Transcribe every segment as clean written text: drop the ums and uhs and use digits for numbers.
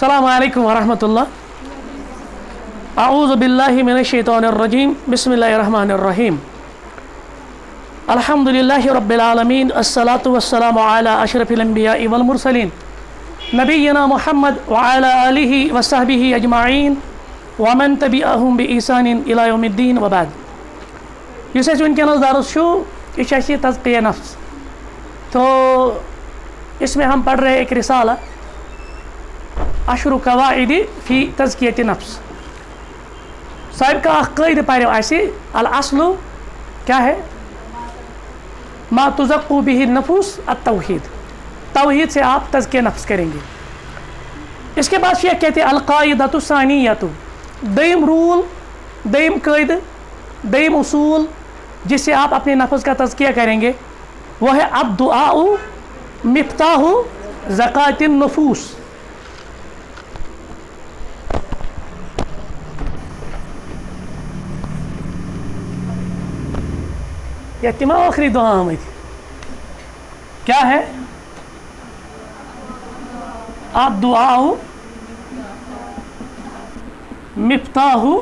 अस्सलामु अलैकुम वरहमतुल्लाह। अऊज़ु बिल्लाहि मिनश शैतानिर रजीम। बिस्मिल्लाहिर रहमानिर रहीम। अल्हम्दुलिल्लाहि रब्बिल आलमीन। अस्सलातु वस्सलामु अला अशरफिल अंबिया वल मुरसलीन नबिय्यिना मुहम्मद व अला आलिहि व सहबिहि अजमाइन व मन तबिअहुम बि ihsanin इला यौमिद्दीन व बाद। युस अस वनकस दर्स यह तज़किया नफ्स, तो इसमें हम पढ़ रहे एक रिसाला अशरु कवाइद फ़ी तज़कियत नफ्स। साहिब का क़ाइद पारे ऐसे अल अस्लु क्या है, मा तुज़क्कु बिही नफूस अत-तौहीद। तौहीद से आप तज़किया नफ्स करेंगे। इसके बाद शेख कहते हैं अल क़ाइदतु सानियतु, दईम रूल, दईम क़ाइद, दईम उसूल जिससे आप अपने नफ्स का तज़किया करेंगे वह है अब दुआउ मिफ्ताहु ज़कातिन नफूस। यह तिमा आखिरी दुआ हमें क्या है, अब दुआउ मिफ्ताहु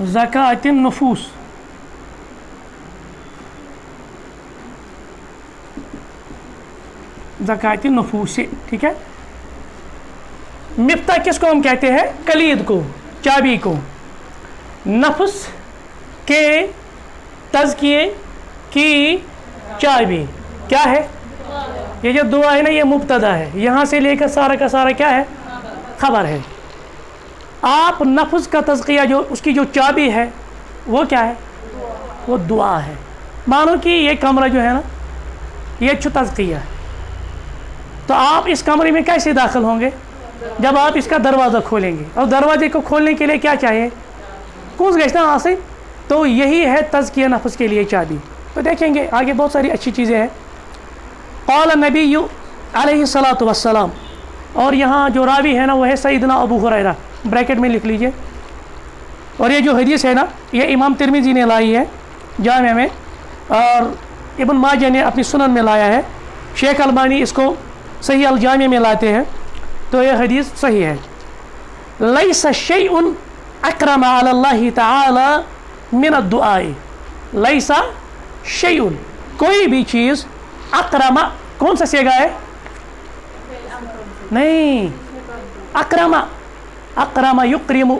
ज़कातिन नफूस। ज़कातिन नफूस, ठीक है। मिफ्ता किसको हम कहते हैं, कलीद को, चाबी को। नफ्स के तज़किये की चाबी क्या है, ये जो दुआ है ना, ये मुब्तदा है, यहाँ से लेकर सारा का सारा क्या है, खबर है। आप नफ्स का तज़किया जो उसकी जो चाबी है वो क्या है, वो दुआ है। मानो कि ये कमरा जो है ना, ये तज़किया है, तो आप इस कमरे में कैसे दाखिल होंगे, जब आप इसका दरवाज़ा खोलेंगे, और दरवाजे को खोलने के लिए क्या चाहिए, कौन गश्ता हासिल, तो यही है तज़किया नफ्स के लिए चाबी। तो देखेंगे आगे बहुत सारी अच्छी चीज़ें हैं। क़ाल नबी अलैहिस्सलातु वस्सलाम, और यहाँ जो रावी है ना वो है सैयदना अबू हुरैरा, ब्रैकेट में लिख लीजिए। और ये जो हदीस है ना, ये इमाम तिरमिज़ी ने लाई है जामे में, और इब्न माजा ने अपनी सुनन में लाया है। शेख अलबानी इसको सही अल जामे में लाते हैं, तो ये हदीस सही है। लैसा शैउन अकरम अलल्लाहि तआला मिन अद्दुआए। लैसा शैउन, कोई भी चीज़, अकरमा कौन सा सेगा है, नहीं, अकरमा, अकरमा युक्रिमु,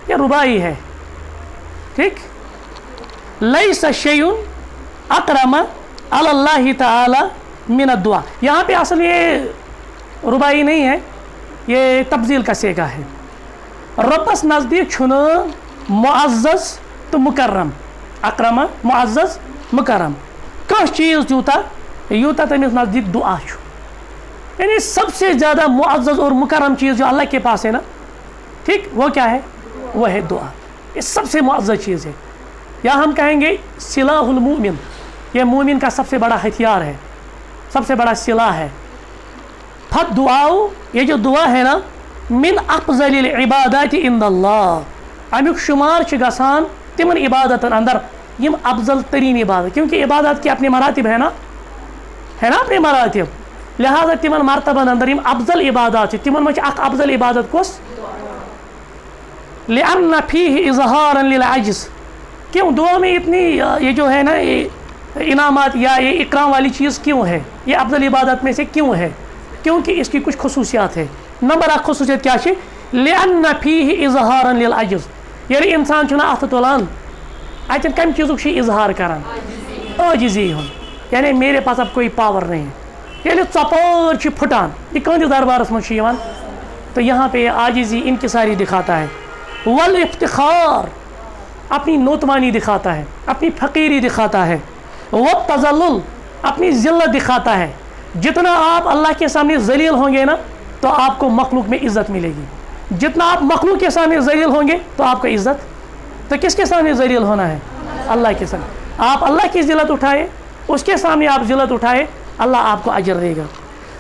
ये रुबाई है, ठीक। लैसा शैउन अकरमा अलल्लाहि तआला मिन अद्दुआ। यहाँ पे असल ये रुबाई नहीं है, ये तब्जील का सेगा है। रब्बस नज़दीक छुनो मुअज़्ज़ज़ तो मुकर्रम, अकरमा मुअज़्ज़ज़ मुकर्रम। कस चीज़ यूता यूता तमिस नज़दीक दुआ छु, यानी सबसे ज़्यादा मुअज़्ज़ज़ और मुकर्रम चीज़ जो अल्लाह के पास है ना, ठीक, वो क्या है, वो है दुआ। ये सबसे मुअज़्ज़ज़ चीज़ है, या हम कहेंगे सिलाहुल मुमिन, ये मोमिन का सबसे बड़ा हथियार है, सबसे बड़ा सिला है। फत दुआओ, ये जो दुआ है ना, मिन अफ़ज़लिल इबादाति इंदल्लाह, अमुक शुमार च गसान तिमन इबादतन अंदर यम अफजल तरीन इबादत, क्योंकि इबादत के अपने मरातिब है ना अपने मरातिब, लिहाजा तिमन मरतबन अंदर यम अफजल इबादत तिमन मच अक अफजल इबादत कोस लिअन्न फीहि इज़हारन लिल अज्ज़, क्यों दुआ में इतनी ये जो है ना, ये इनामात या ये इकराम वाली चीज़ क्यों है, ये अफजल इबादत में से क्यों है, क्योंकि इसकी कुछ खसूसियात है। नंबर 1 खसूसियत क्या है, लिअन्न फीहि इज़हारन लिल अज्ज़, यानी इंसान चुना अथ तुलान अतन कम चीज़ों की इजहार करान, आजिज़ी हूँ, यानी मेरे पास अब कोई पावर नहीं है, यानी चपर फुटान, ये कौन दरबारस मन, तो यहाँ पे आजिज़ी इनकिसारी दिखाता है। वल इफ्तिखार, अपनी नोतमानी दिखाता है, अपनी फ़कीरी दिखाता है। व तज़ल्लुल, अपनी ज़िल्लत दिखाता है। जितना आप अल्लाह के सामने ज़लील होंगे ना, तो आपको मखलूक में इज़्ज़त मिलेगी। जितना आप मखलूक के सामने ज़लील होंगे तो आपको इज़्ज़त, तो किसके सामने ज़लील होना है, अल्लाह के सामने। आप अल्लाह की ज़िल्लत उठाए, उसके सामने आप ज़िल्लत उठाए, अल्लाह आपको अजर देगा।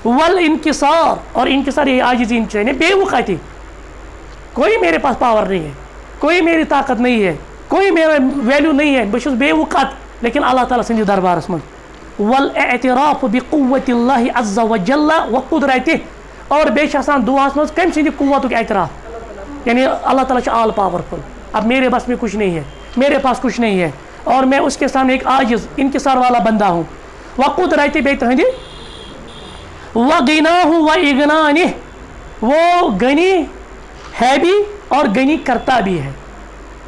वल इनकिसार, और इनकिसार ये आजिज़ी चाहिए, बेवक़ाती, कोई मेरे पास पावर नहीं है, कोई मेरी ताकत नहीं है, कोई मेरा वैल्यू नहीं है, बस बेवक़ात, लेकिन अल्लाह ताला संजी दरबारस मं والاعتراف بقوة الله عز وجل وقدرته اور بیش آسان دعاس مز کم سندی قوت کا اعتراف یعنی اللہ تعالیٰ آل پاورفل اب میرے بس میں کچھ نہیں ہے میرے پاس کچھ نہیں ہے اور میں اس کے سامنے ایک عاجز انکسار والا بندہ ہوں وقدرته بے تہندی وغناه واغنانه وہ غنی ہے بھی اور غنی کرتا بھی ہے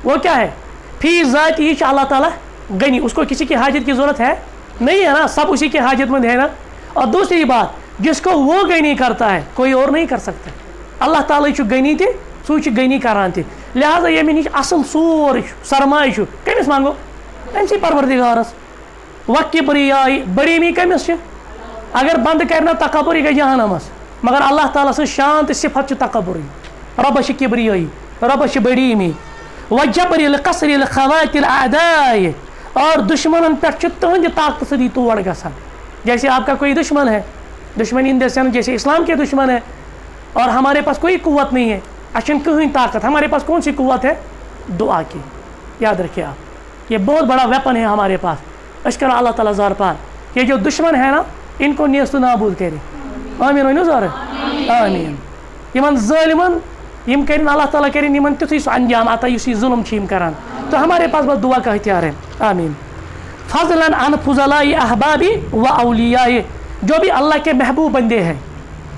وہ کیا ہے فی ذات ہی اللہ تعالیٰ غنی اس کو کسی کی حاجت کی ضرورت ہے نہیں ہے نا سب اسی کے حاجت مند ہے نا اور دوسری بات جس کو وہ غنی کرتا ہے کوئی اور نہیں کر سکتا اللہ تعالیٰ غنی تھی سو غنی کران تھی لہذا یہ نش اصل سور سرمایہ کمس مانگو امسی پروردگارس وکبریائی بریمی کمس اگر بند کرنا تکبر گئی جہنمس مگر اللہ تعالیٰ سے شان صفت تکبر ربش کبریائی ربش بڑیمی وجبر القصر الخوات الاعداء اور دشمنن پہ تہند طاقت سے توڑ گسان جیسے آپ کا کوئی دشمن ہے دشمن ان دسن جیسے اسلام کے دشمن ہے اور ہمارے پاس کوئی قوت نہیں ہے اچھن کہیں طاقت ہمارے پاس کون سی قوت ہے دعا کی یاد رکھیے آپ یہ بہت بڑا ویپن ہے ہمارے پاس اشکر اللہ تعالیٰ زار پار یہ جو دشمن ہے نا ان کو نیست و نابود کرے آمین ونو زار آمین یمن ظالمن یم کرن اللہ تعالیٰ کرن یمن تیتھے سو انجام عطا یس ظلم چھ کران تو ہمارے پاس بس دعا کا اختیار ہے آمین فضلا عن فضلاء احبابی و اولیاء جو بھی اللہ کے محبوب بندے ہیں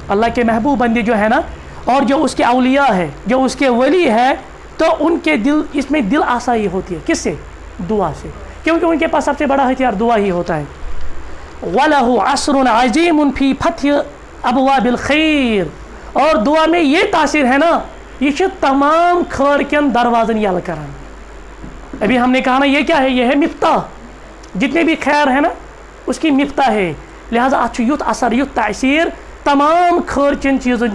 اللہ کے محبوب بندے جو ہے نا اور جو اس کے اولیاء ہے جو اس کے ولی ہے تو ان کے دل اس میں دل آسائی ہوتی ہے کس سے دعا سے کیونکہ ان کے پاس سب سے بڑا ہتھیار دعا ہی ہوتا ہے وَلَهُ عَصْرٌ عَظِيمٌ فِي فَتْحِ أَبْوَابِ الْخَيْرِ اور دعا میں یہ تاثیر ہے نا یہ تمام خیر کن دروازن یل کران ابھی ہم نے کہا نا یہ کیا ہے یہ ہے مفتاح جتنے بھی خیر ہے نا اس کی مفتاح ہے لہذا ات یوت اثر یوت تاثیر تمام خیر چن چیزن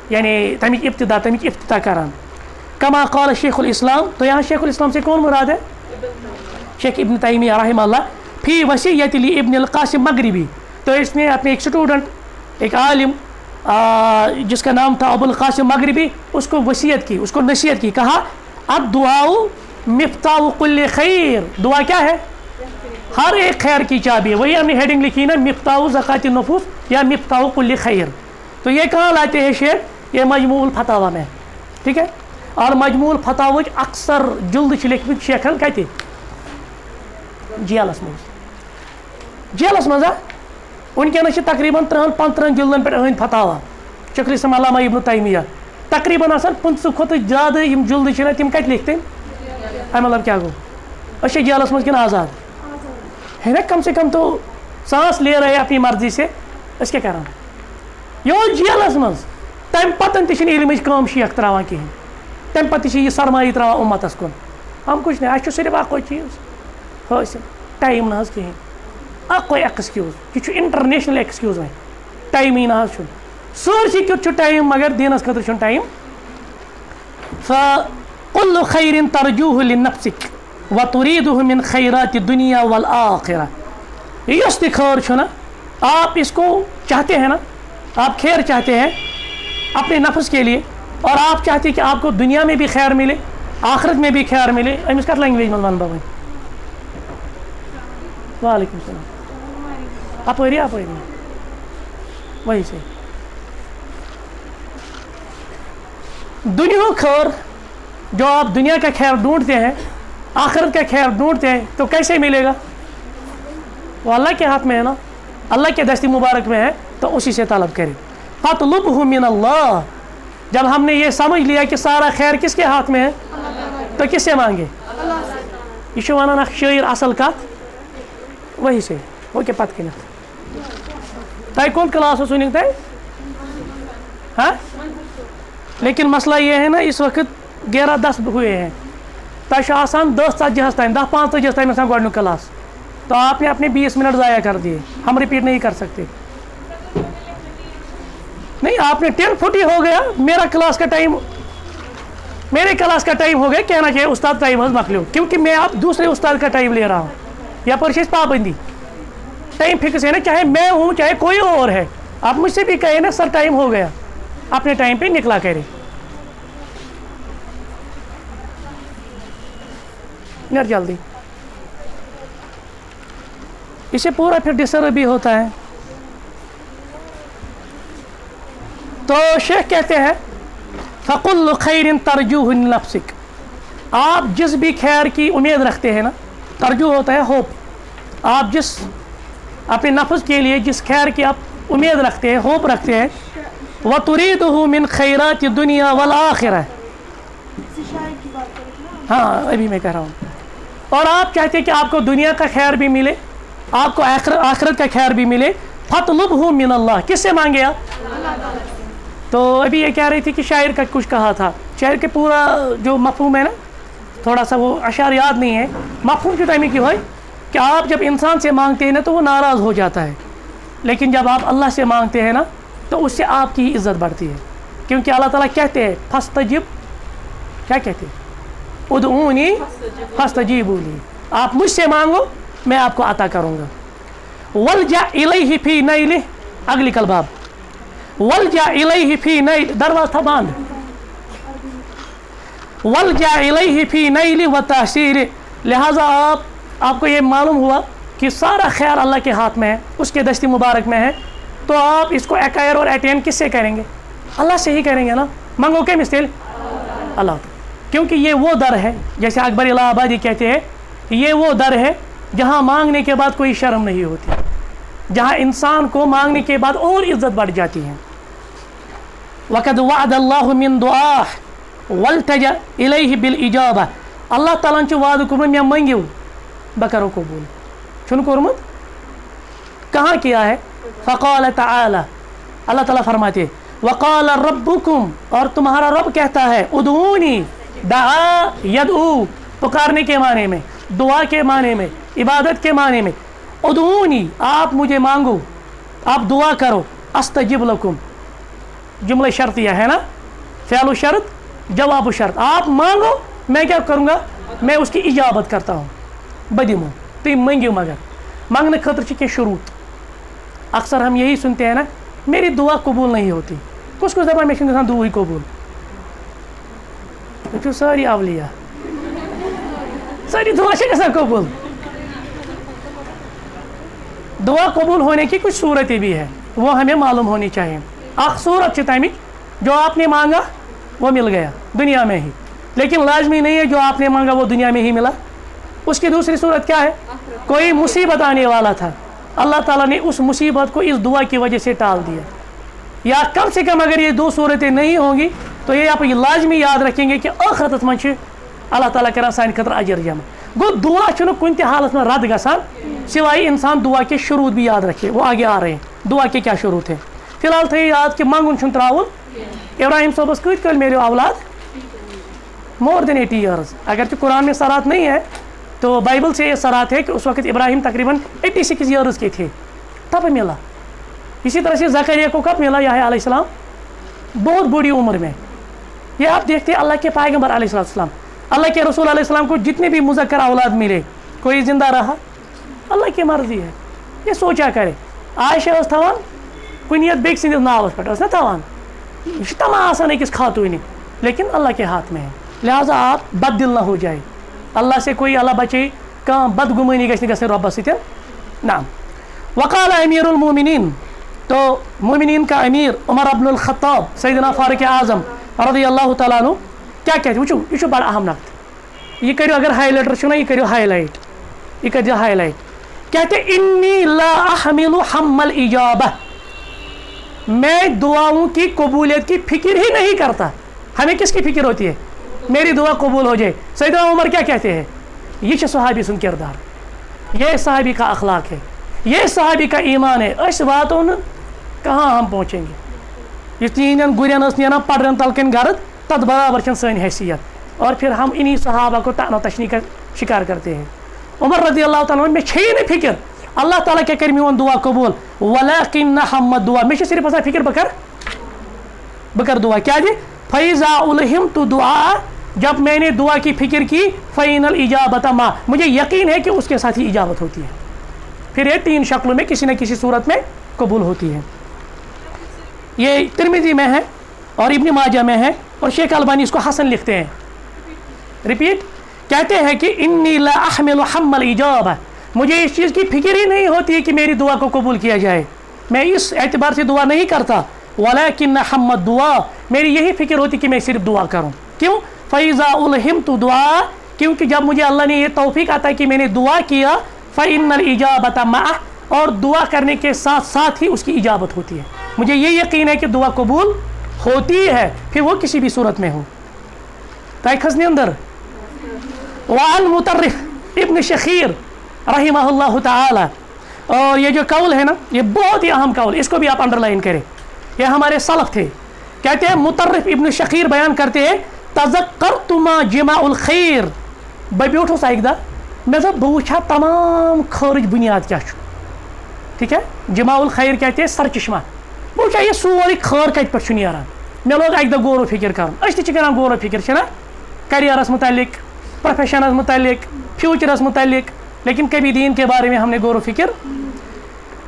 یعنی تمیک ابتدا تمیک افتتاح کران کما قال شیخ الاسلام تو یہاں شیخ الاسلام سے کون مراد ہے شیخ ابن تیمیہ رحمہ اللہ فی وصیت لی ابن القاسم مغربی تو اس نے اپنے ایک اسٹوڈنٹ ایک عالم جس کا نام تھا ابو القاسم مغربی اس کو وصیت کی اس کو نصیحت کی کہا الدعاء مفتاح کل خیر دعا کیا ہے ہر ایک خیر کی چابی ہے وہی ہم نے ہیڈنگ لکھی نا مفتاح زکات النفوس یا مفتاح کل خیر تو یہ کہاں لاتے ہیں شیخ یہ مجموع الفتاوی میں ٹھیک ہے اور مجموع الفتاوی اکثر جلد لکھمت شیخن کتے جیلس مز جیلس مزا ونکس تقریباً 30-35 جلدن پہ اہند فتاوا شیخ الاسلام علامہ ابن تیمیہ تقریباً 50 کھت زیادہ یم جلد تم کت لکھتے مطلب کیا گو اچھا جیلس مز کن آزاد ہے نا کم سے کم تو سانس لے رہے اپنی مرضی سے اس کیا کران یہ جیلس مز تم پتن تہ علم کام شیخ تراوان کہین تم پتہ یہ سرمایہ تراوان امتس کن ہم کچھ نہیں اچھا صرف اکوئی چیز حاصل ٹائم نہ کہین اکوئی ایکسکیوز یہ انٹرنیشنل ایکسکیوز وے ٹائم ہی نہ سورسی کیت ٹائم مگر دینس خاطر ٹائم فکل خیر ترجوہ لنفسک وتریدہ من خیرات الدنیا والآخرہ یس تہ خیر نا آپ اس کو چاہتے ہیں نا آپ خیر چاہتے ہیں اپنے نفس کے لیے اور آپ چاہتے ہیں کہ آپ کو دنیا میں بھی خیر ملے آخرت میں بھی خیر ملے امس کت لینگویج من ون بھائی وعلیکم السلام اپری وہی سے دنیا خیر جو آپ دنیا کا خیر ڈھونڈتے ہیں آخرت کا خیر ڈھونڈتے ہیں تو کیسے ملے گا وہ اللہ کے ہاتھ میں ہے نا اللہ کے دستی مبارک میں ہے تو اسی سے طلب کرے فاطلبہ من اللہ جب ہم نے یہ سمجھ لیا کہ سارا خیر کس کے ہاتھ میں ہے تو کس سے مانگے یہ ونان اخ شاعر اصل کت وہی سے وہ کہ پتہ کنت تہ کون کلاس سنک تہ ہاں لیکن مسئلہ یہ ہے نا اس وقت 11-10 ہوئے ہیں تہ آسان 10-40 تین 10-15 تین آسان گۄڈنیُک کلاس تو آپ نے اپنے 20 منٹ ضائع کر دیے ہم ریپیٹ نہیں کر سکتے نہیں آپ نے 10:40 ہو گیا میرے کلاس کا ٹائم ہو گیا کہنا چاہیے استاد ٹائم مکلو کیونکہ میں آپ دوسرے استاد کا ٹائم لے رہا ہوں یا پر پابندی ٹائم فکس ہے نا چاہے میں ہوں چاہے کوئی اور ہے آپ مجھ سے بھی کہیں نا سر ٹائم ہو گیا اپنے ٹائم پہ نکلا کرے جلدی इससे पूरा फिर डिस्टर्ब भी होता है। तो शेख कहते हैं फ़कुल्लु खैरिन तरजूहु नफ्सिक, आप जिस भी खैर की उम्मीद रखते हैं ना, तरजू होता है होप, आप जिस अपने नफ्स के लिए जिस खैर की आप उम्मीद रखते हैं, होप रखते हैं, व तुरीदुहु मिन खैराति दुनिया वल आखिरह, हाँ अभी मैं कह रहा हूँ, और आप चाहते हैं कि आपको दुनिया का खैर भी मिले, आपको आखिरत का खैर भी मिले, फतलुबहु मिन अल्लाह, किससे मांगे आप? तो अभी ये कह रही थी कि शायर का कुछ कहा था, शायर के पूरा जो मफहूम है ना, थोड़ा सा वो अशार याद नहीं है, मफहूम जो टाइम की हो कि आप जब इंसान से मांगते हैं ना तो वो नाराज़ हो जाता है, लेकिन जब आप अल्लाह से मांगते हैं ना तो उससे आपकी इज़्ज़त बढ़ती है, क्योंकि अल्लाह ताला कहते हैं फस्तजिब, क्या कहते हैं, उदऊनी फस्तजीबू ली, आप मुझसे मांगो मैं आपको अता करूँगा। वलजा इलैहि फी नैलिहि, अगली कलबाब, वलजा इलैहि फी नैल, दरवाज़ा था बंद, वलजा इलैहि फी नैलि व तहसील, लिहाजा आपको ये मालूम हुआ कि सारा खैर अल्लाह के हाथ में है, उसके दस्ती मुबारक में है, तो आप इसको एक्वायर और अटेन किससे करेंगे? अल्लाह से ही करेंगे ना, मांगो के मिस्टेल अल्लाह, क्योंकि ये वो दर है, जैसे अकबर इलाहाबादी कहते हैं, ये वो दर है जहाँ मांगने के बाद कोई शर्म नहीं होती, जहाँ इंसान को मांगने के बाद और इज़्ज़त बढ़ जाती है। वक़द वअदल्लाहु मिन दुआह वल्तजा इलैहि बिल इजाबा, अल्लाह ताला ने वाद कोरमुत मैं मांगियो बह करो कबूल, छुन कोरमुत, कहाँ किया है? फ़क़ाल तआला, अल्लाह ताला फरमाते वक़ाल रब्बुकुम, और तुम्हारा रब कहता है उदऊनी, दआ यदऊ, पुकारने के माने में, दुआ के माने में, इबादत के माने में, उदऊनी आप मुझे मांगो, आप दुआ करो, अस्तजिब लकुम, जुमला शर्तिया है ना, फ़िअल शर्त जवाब शर्त, आप मांगो मैं क्या करूँगा, मैं उसकी इजाबत करता हूँ, बदिमो तुम मांगियो, मगर मांगने खतर के शुरूत, अक्सर हम यही सुनते हैं ना, मेरी दुआ कबूल नहीं होती, कुछ कुछ दफ़ा में इंसान दुआ ही कबूल, तो सारी अवलिया सारी दुआ से कैसा कबूल, दुआ कबूल होने की कुछ सूरतें भी है, वो हमें मालूम होनी चाहिए। एक सूरत चितामी जो आपने मांगा वो मिल गया दुनिया में ही, लेकिन लाजमी नहीं है जो आपने मांगा वो दुनिया में ही मिला। उसकी दूसरी सूरत क्या है? कोई मुसीबत आने वाला था, अल्लाह ताला ने उस मुसीबत को इस दुआ की वजह से टाल दिया, या कम से कम अगर ये दो सूरतें नहीं होंगी तो ये आप लाजमी याद रखेंगे कि आखिरत में अल्लाह ताला करा सान खतर अजर जमा। गो दुआ चुन कुन हालत में रद्द गसान, सिवाय इंसान दुआ के शुरूत भी याद रखे, वो आगे आ रहे हैं दुआ के क्या शुरूत है। फिलहाल थे याद कि मांगुन छुन त्राउन, इब्राहिम सोबस कत कल मेरे औलाद मोर देन 80 ईयर्स, अगर तो कुरान में सराहत नहीं है तो बाइबल से ये सराहत है कि उस वक्त इब्राहिम तकरीबन 86 ईयर्स के थे तब मिला। इसी तरह से ज़करिया को कब मिला? याह्या अलैहिस्सलाम बहुत बड़ी उम्र में। ये आप देखते हैं अल्लाह के पैगंबर अलैहिस्सलाम, अल्लाह के रसूल अलैहिस्सलाम को जितने भी मुज़क्कर औलाद मिले, कोई ज़िंदा रहा, अल्लाह की मर्ज़ी है। ये सोचा करे आयशा थवान कुनियत बेक सिंदिस नावस पे ना थवान, तमाम आसान अकिस खातून, लेकिन अल्लाह के हाथ में है। लिहाजा आप बददिल ना हो जाए, अल्लाह से कोई अल्लाह बचे कहाँ बदगुमानी गई रब सत नाम। वक़ाल अमीरुल मोमिनीन, तो मोमिनीन का अमीर उमर अब्नुल खत्ताब सैयदना फारूक आज़म रज़ियल्लाहु तआला अन्हु क्या कहते? वुचो यह बड़ा अहम नक्त, यह करो अगर हाईलाइटर छो ना, यह करो हाईलाइट, यह कर दिया हाईलाइट। कहते इन्नी ला अहमिलु हम्मल इजाबा, मैं दुआओं की कबूलियत की फिक्र ही नहीं करता। हमें किसकी फिक्र होती है? मेरी दुआ कबूल हो जाए। सैयदना उमर क्या कहते हैं? ये सहाबी सुन किरदार, ये सहाबी का अखलाक है, ये सहाबी का ईमान है। इस बातों कहाँ हम पहुँचेंगे? ये तीन गुरन ना पड़न तलकन गर्द तद बराबर सन हैसियत, और फिर हम इन्हीं सहाबा को ताना तशनी का शिकार करते हैं। उमर रज़ियल्लाहु तआला अन्हु में छे न फिक्र अल्लाह ताला क्या कर मोन दुआ कबूल, वलाकिन हम दुआ में सिर्फ ऐसा फिक्र बकर दुआ क्या जी फ़ैज़ा उलहिम तो दुआ, जब मैंने दुआ की फिक्र की फ़ैनल इजाबत मा, मुझे यकीन है कि उसके साथ ही इजाबत होती है। फिर ये तीन शक्लों में किसी न किसी सूरत में कबूल होती है। ये तिरमिज़ी में है और इब्न माजा में है, और शेख अलबानी इसको हसन लिखते हैं। रिपीट, कहते हैं कि इन्नी ला अहमिलु हम्मल इजाबा, मुझे इस चीज़ की फिक्र ही नहीं होती कि मेरी दुआ को कबूल किया जाए, मैं इस एतबार से दुआ नहीं करता। वलाकिन हम्मत दुआ, मेरी यही फिक्र होती कि मैं सिर्फ दुआ करूँ। क्यों? फ़ैज़ा उल्हिमतु दुआ, क्योंकि जब मुझे अल्लाह ने ये तौफीक आता है कि मैंने दुआ किया, फ़इन्नल इजाबत मअह, और दुआ करने के साथ साथ ही उसकी इजाबत होती है। मुझे ये यकीन है कि दुआ कबूल होती है, फिर वो किसी भी सूरत में हो। ताई खसने अंदर वाल मुतर्रिफ इब्न शखीर रहिमहुल्लाह ताला, और ये जो कौल है ना, ये बहुत ही अहम कौल, इसको भी आप अंडरलाइन करें। ये हमारे सलफ थे, कहते हैं मुतर्रिफ इब्न शखीर बयान करते हैं, तज़क्करतुमा जिमाउल खैर, बैठो सा एकदा मैं तो बूछा तमाम खर्च बुनियाद क्या छु, ठीक है। जिमाउल खैर कहते हैं सर चश्मा, बूछा ये सोरी खर कत पे नीरान, मे लोग अक गौर फिक्र कर गौर फिक्र करियरस मुतालिक, प्रोफेशनस मुतालिक, फ्यूचरस मुतालिक, लेकिन कभी दीन के बारे में हमने गौर फिक्र।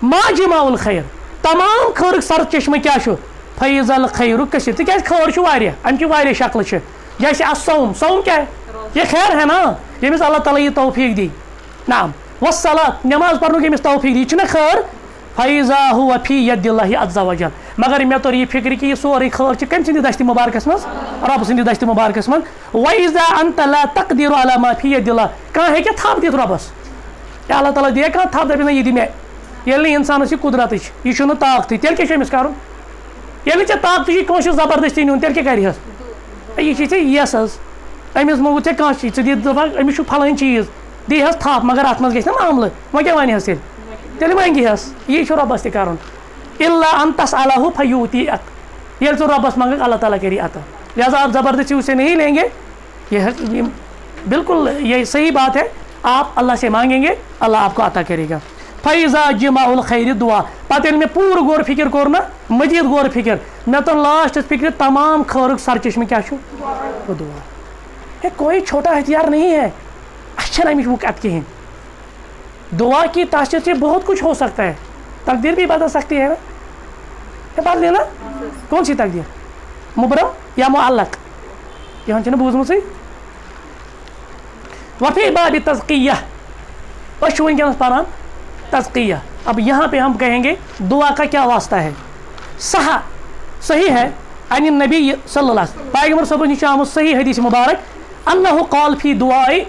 मा जिमाउल खैर, तमाम खर सर चश्मा क्या छु, फैज़ल खैर कसिर, तिक खर छु वारिया, अम वारिया शक्ल छ, जैसे असौम, सौम क्या है, ये खैर है ना, यमिस अल्लाह ताला ये तौफीक दी। नाम वस्सलात, नमाज पढ़ने की यमिस तौफीक दी, छना खैर। फैज़ा हुआ फी यदिल्लाहि अज़्ज़ा वजल, मगर मे तो ये फिक्र कि ये सोरे खैर छ कम सिंदि दस्ति मुबारकस मज, रब सिंदि दस्ति मुबारकस मज। वइज़ा अंत ला तक़दिरु अला मा फी यदिल्लाह, कहां है कि थप दित रबस, अल्लाह ताला दिया कहां थप दे ये दि मे, ये इंसान से कुदरत ये छु ताकत, तेल क्या अमिस कर, ये ताकत कौन जबरदस्ती नुन, तेल क्या करहस, ये यस अमिस मोगु ऐ कह चीज अमिस फलान चीज दीहस थप, मगर अत मज गई मामल, वह क्या वनहस तेल मंगहस, ये रबस तक कर इल्ला अन तसअलहु फयूतिअक, ये तो रबस मंग अल्लाह ताला करी अता। लिहाजा आप ज़बरदस्ती उसे नहीं लेंगे, ये बिल्कुल ये सही बात है, आप अल्लाह से मांगेंगे, अल्लाह आपको अता करेगा। फैज़ा जिमाउल खैर दुआ, पता मैं पूरा गौर फिक्र कर ना, मजीद गौर फिक्र, मैं तो लास्ट फिक्र तमाम खर सर चश्मे क्या वो दुआ है। कोई छोटा हथियार नहीं है, अच्छा नहीं वो कत कहें, दुआ की तासीर से बहुत कुछ हो सकता है, तकदीर भी बदल सकती है ना, ये बात लेना। कौन सी तकदीर, मुबरम या मुअल्लक, यहाँ से बूझ मुझे वफ़ी बाब तज़किया, और वनस पारान तज़किया। अब यहाँ पे हम कहेंगे दुआ का क्या वास्ता है। सही है अन नबी सल्लल्लाहु अलैहि वसल्लम, पैगंबर सब निश आमुत सही हदीस मुबारक, अन्नहु क़ाल फी दुआई,